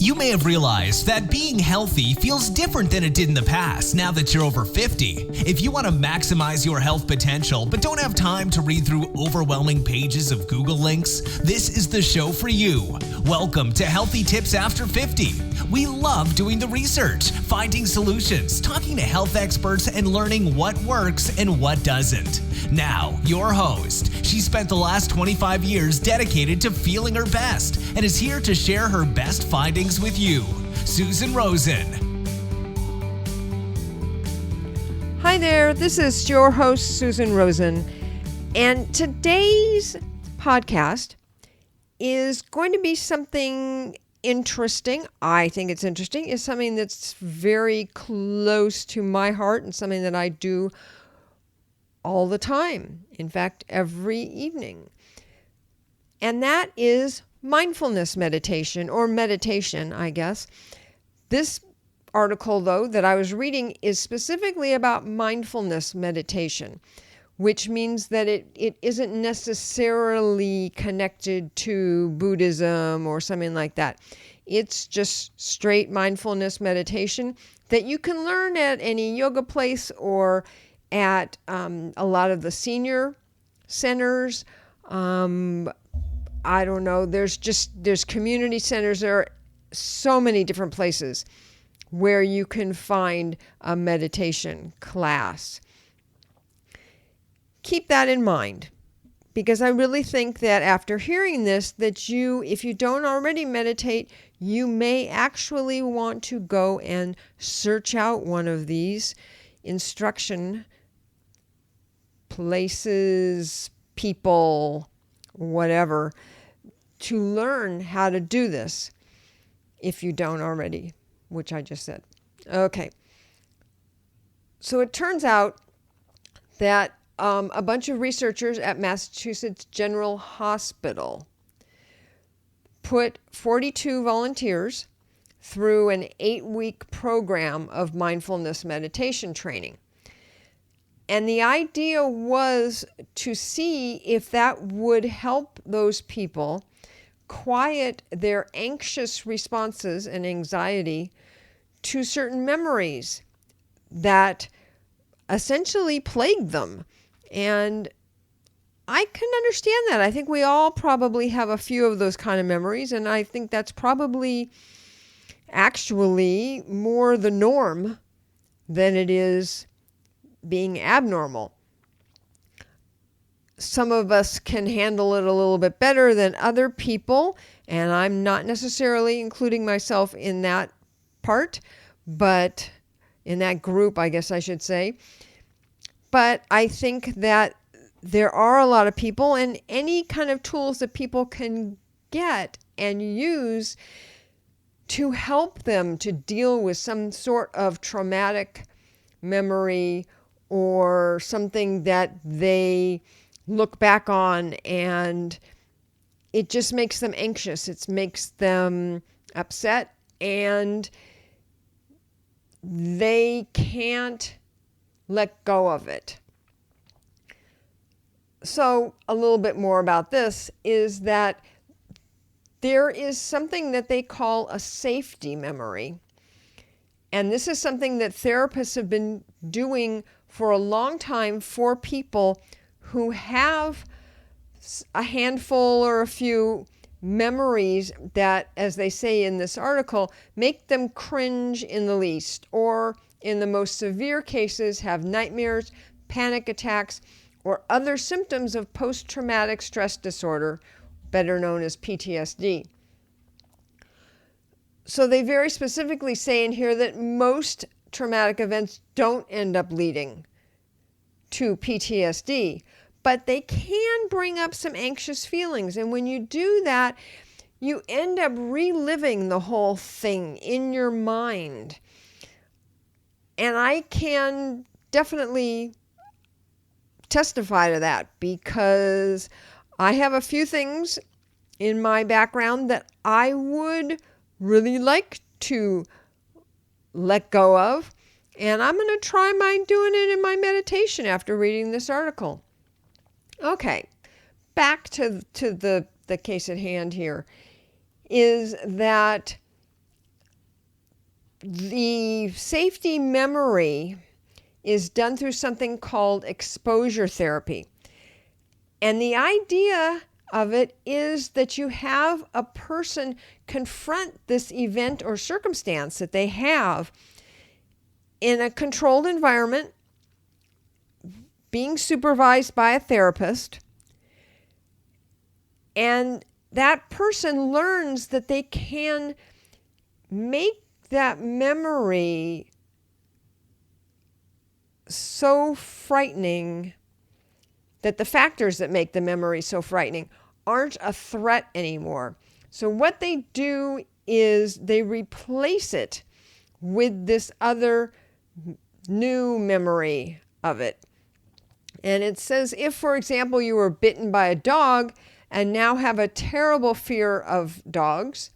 You may have realized that being healthy feels different than it did in the past now that you're over 50. If you want to maximize your health potential but don't have time to read through overwhelming pages of Google links, this is the show for you. Welcome to Healthy Tips After 50. We love doing the research, finding solutions, talking to health experts, and learning what works and what doesn't. Now, your host. She spent the last 25 years dedicated to feeling her best and is here to share her best findings with you, Susan Rosen. Hi there, this is your host, Susan Rosen, and today's podcast is going to be something interesting. I think it's interesting. It's something that's very close to my heart and something that I do all the time. In fact, every evening. And that is mindfulness meditation, or meditation, I guess. This article, though, that I was reading is specifically about mindfulness meditation, which means that it isn't necessarily connected to Buddhism or something like that. It's just straight mindfulness meditation that you can learn at any yoga place or at a lot of the senior centers. I don't know. There's community centers. There are so many different places where you can find a meditation class. Keep that in mind, because I really think that after hearing this, that if you don't already meditate, you may actually want to go and search out one of these instruction places, people, whatever, to learn how to do this if you don't already, which I just said. Okay. So it turns out that a bunch of researchers at Massachusetts General Hospital put 42 volunteers through an 8-week program of mindfulness meditation training. And the idea was to see if that would help those people quiet their anxious responses and anxiety to certain memories that essentially plagued them. And I can understand that. I think we all probably have a few of those kind of memories, and I think that's probably actually more the norm than it is being abnormal. Some of us can handle it a little bit better than other people, and I'm not necessarily including myself in that part, but in that group, I guess I should say. But I think that there are a lot of people, and any kind of tools that people can get and use to help them to deal with some sort of traumatic memory or something that they look back on and it just makes them anxious. It makes them upset and they can't let go of it. So a little bit more about this is that there is something that they call a safety memory. And this is something that therapists have been doing for a long time for people who have a handful or a few memories that, as they say in this article, make them cringe in the least, or in the most severe cases have nightmares, panic attacks, or other symptoms of post-traumatic stress disorder, better known as PTSD. So they very specifically say in here that most traumatic events don't end up leading to PTSD, but they can bring up some anxious feelings. And when you do that, you end up reliving the whole thing in your mind. And I can definitely testify to that because I have a few things in my background that I would really like to let go of. And I'm going to try doing it in my meditation after reading this article. Okay, back to the case at hand here, is that The safety memory is done through something called exposure therapy. And the idea of it is that you have a person confront this event or circumstance that they have in a controlled environment, being supervised by a therapist, and that person learns that they can make that memory so frightening that the factors that make the memory so frightening aren't a threat anymore. So what they do is they replace it with this other new memory of it. And it says, if, for example, you were bitten by a dog and now have a terrible fear of dogs,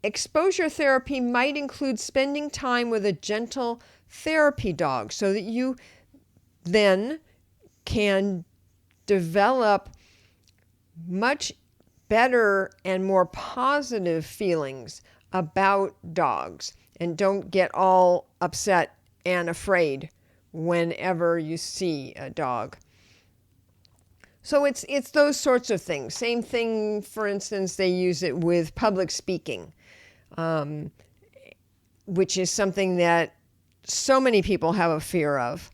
exposure therapy might include spending time with a gentle therapy dog so that you then can develop much better and more positive feelings about dogs and don't get all upset and afraid whenever you see a dog. So it's those sorts of things. Same thing, for instance, they use it with public speaking, which is something that so many people have a fear of.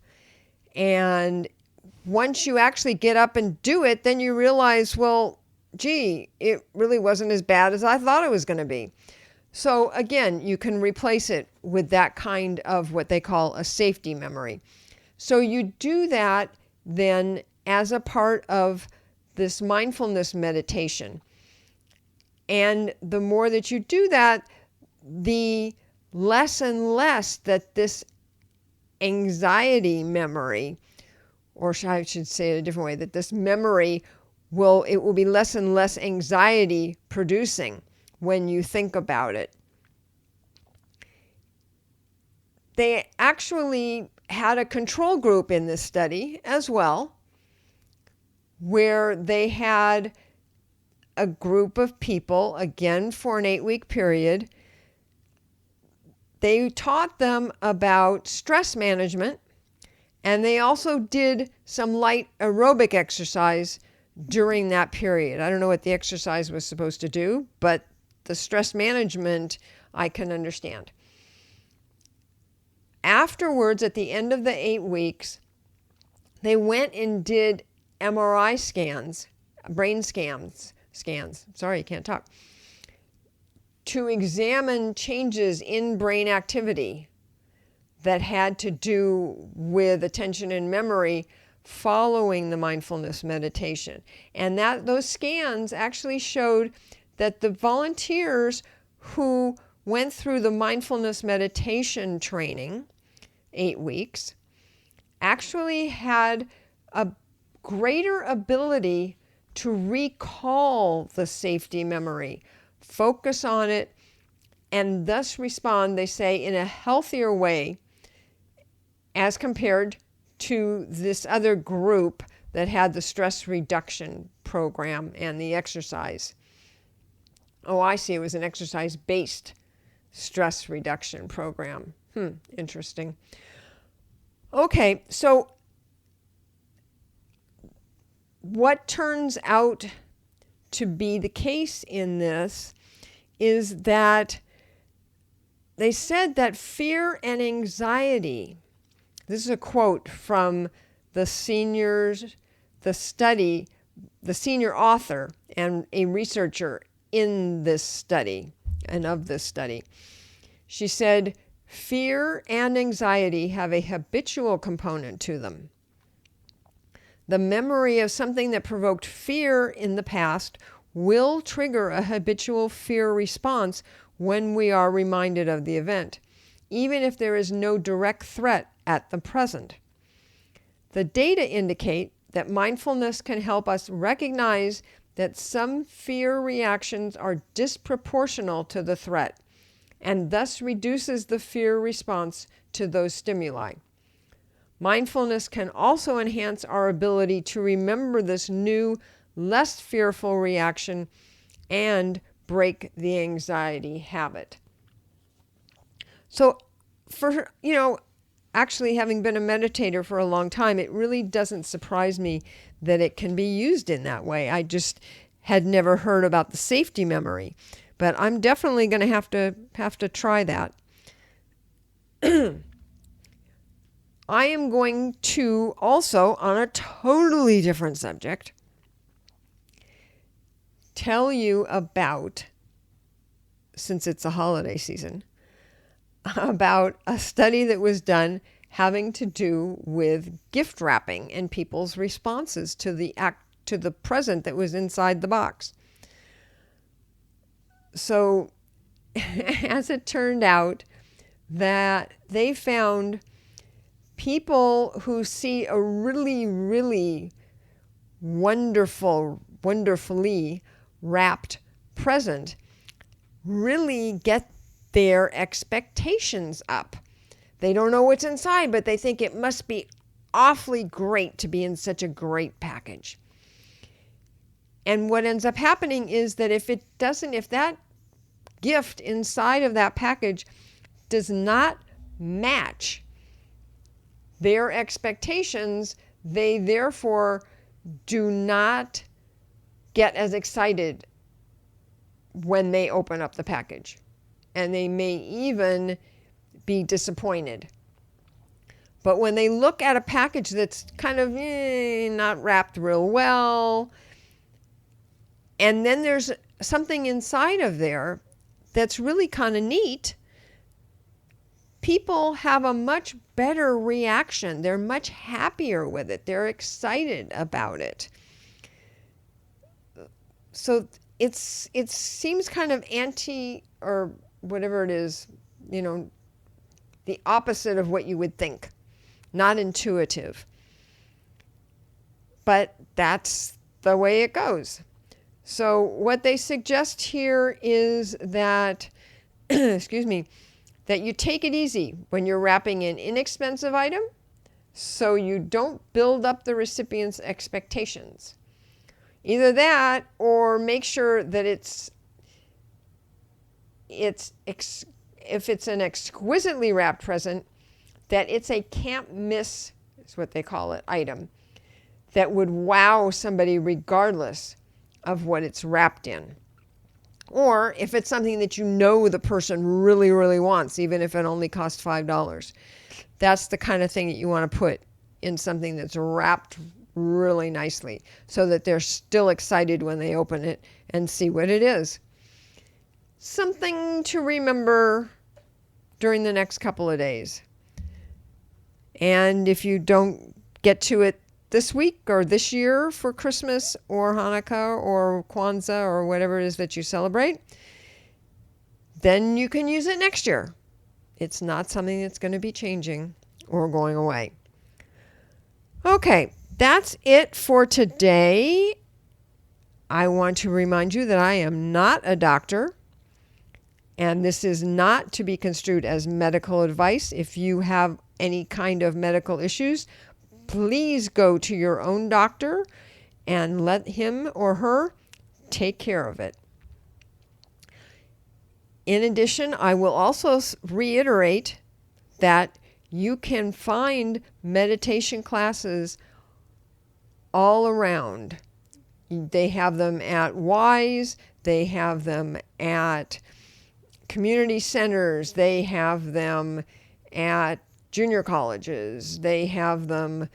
And once you actually get up and do it, then you realize, well, gee, it really wasn't as bad as I thought it was going to be. So again, you can replace it with that kind of what they call a safety memory. So you do that then as a part of this mindfulness meditation. And the more that you do that, the less and less that this anxiety memory, or I should say it a different way, that this memory will be less and less anxiety producing when you think about it. They actually had a control group in this study as well, where they had a group of people, again for an 8-week period. They taught them about stress management, and they also did some light aerobic exercise during that period. I don't know what the exercise was supposed to do, but the stress management I can understand. Afterwards, at the end of the 8 weeks, they went and did MRI scans, brain scans, sorry, I can't talk, to examine changes in brain activity that had to do with attention and memory following the mindfulness meditation. And those scans actually showed that the volunteers who went through the mindfulness meditation training, 8 weeks, actually had a greater ability to recall the safety memory, focus on it, and thus respond, they say, in a healthier way as compared to this other group that had the stress reduction program and the exercise. Oh, I see, it was an exercise-based stress reduction program. Interesting. Okay, so what turns out to be the case in this is that they said that fear and anxiety, this is a quote from the senior author and a researcher in this study and of this study. She said, fear and anxiety have a habitual component to them. The memory of something that provoked fear in the past will trigger a habitual fear response when we are reminded of the event, even if there is no direct threat at the present. The data indicate that mindfulness can help us recognize that some fear reactions are disproportional to the threat, and thus reduces the fear response to those stimuli. Mindfulness can also enhance our ability to remember this new, less fearful reaction and break the anxiety habit. So for, actually having been a meditator for a long time, it really doesn't surprise me that it can be used in that way. I just had never heard about the safety memory, but I'm definitely going to have to try that. I am going to also, on a totally different subject, tell you about, since it's a holiday season, about a study that was done having to do with gift wrapping and people's responses to the present that was inside the box. So, as it turned out, that they found people who see a really, really wonderfully wrapped present really get their expectations up. They don't know what's inside, but they think it must be awfully great to be in such a great package. And what ends up happening is that if that gift inside of that package does not match their expectations, they therefore do not get as excited when they open up the package. And they may even be disappointed. But when they look at a package that's kind of not wrapped real well, and then there's something inside of there that's really kind of neat, people have a much better reaction. They're much happier with it. They're excited about it. So it seems kind of anti, or whatever it is, the opposite of what you would think. Not intuitive. But that's the way it goes. So what they suggest here is that, excuse me, that you take it easy when you're wrapping an inexpensive item so you don't build up the recipient's expectations. Either that, or make sure that if it's an exquisitely wrapped present, that it's a can't miss, is what they call it, item that would wow somebody regardless of what it's wrapped in. Or if it's something that the person really, really wants, even if it only costs $5. That's the kind of thing that you want to put in something that's wrapped really nicely so that they're still excited when they open it and see what it is. Something to remember during the next couple of days. And if you don't get to it this week or this year for Christmas or Hanukkah or Kwanzaa or whatever it is that you celebrate, then you can use it next year. It's not something that's going to be changing or going away. Okay, that's it for today. I want to remind you that I am not a doctor, and this is not to be construed as medical advice. If you have any kind of medical issues, please go to your own doctor and let him or her take care of it. In addition, I will also reiterate that you can find meditation classes all around. They have them at Y's, they have them at community centers, they have them at junior colleges, they have them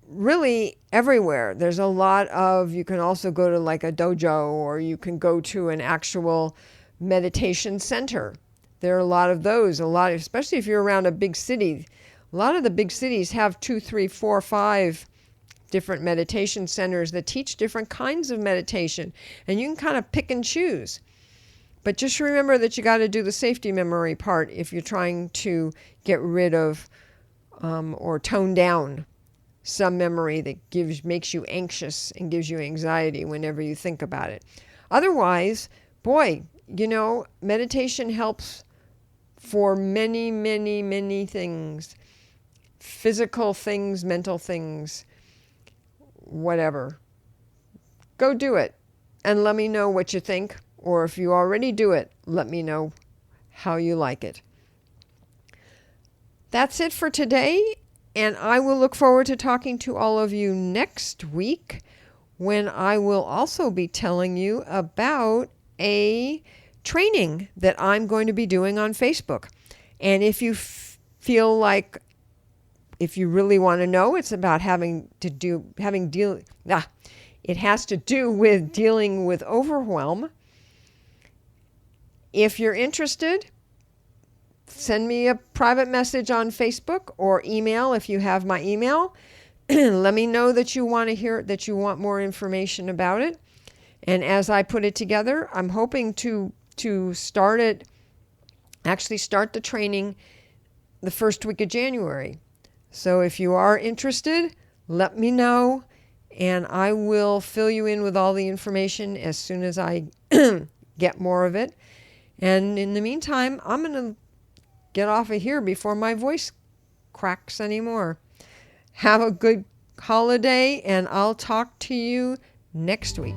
really everywhere. There's a lot of, you can also go to like a dojo, or you can go to an actual meditation center. There are a lot of those, especially if you're around a big city. A lot of the big cities have 2, 3, 4, 5 different meditation centers that teach different kinds of meditation, and you can kind of pick and choose. But just remember that you got to do the safety memory part if you're trying to get rid of or tone down some memory that makes you anxious and gives you anxiety whenever you think about it. Otherwise, boy, meditation helps for many, many, many things. Physical things, mental things, whatever. Go do it and let me know what you think. Or if you already do it, let me know how you like it. that's it for today. And I will look forward to talking to all of you next week, when I will also be telling you about a training that I'm going to be doing on Facebook. And if you feel like, if you really want to know, it's about it has to do with dealing with overwhelm. If you're interested, send me a private message on Facebook or email if you have my email. Let me know that you want to hear, that you want more information about it. And as I put it together, I'm hoping to start the training the first week of January. So if you are interested, let me know, and I will fill you in with all the information as soon as I get more of it. And in the meantime, I'm going to get off of here before my voice cracks anymore. Have a good holiday, and I'll talk to you next week.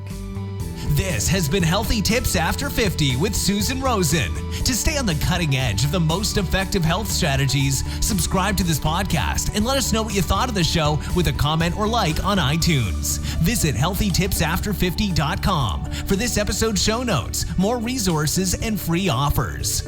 This has been Healthy Tips After 50 with Susan Rosen. To stay on the cutting edge of the most effective health strategies, subscribe to this podcast and let us know what you thought of the show with a comment or like on iTunes. Visit healthytipsafter50.com for this episode's show notes, more resources, and free offers.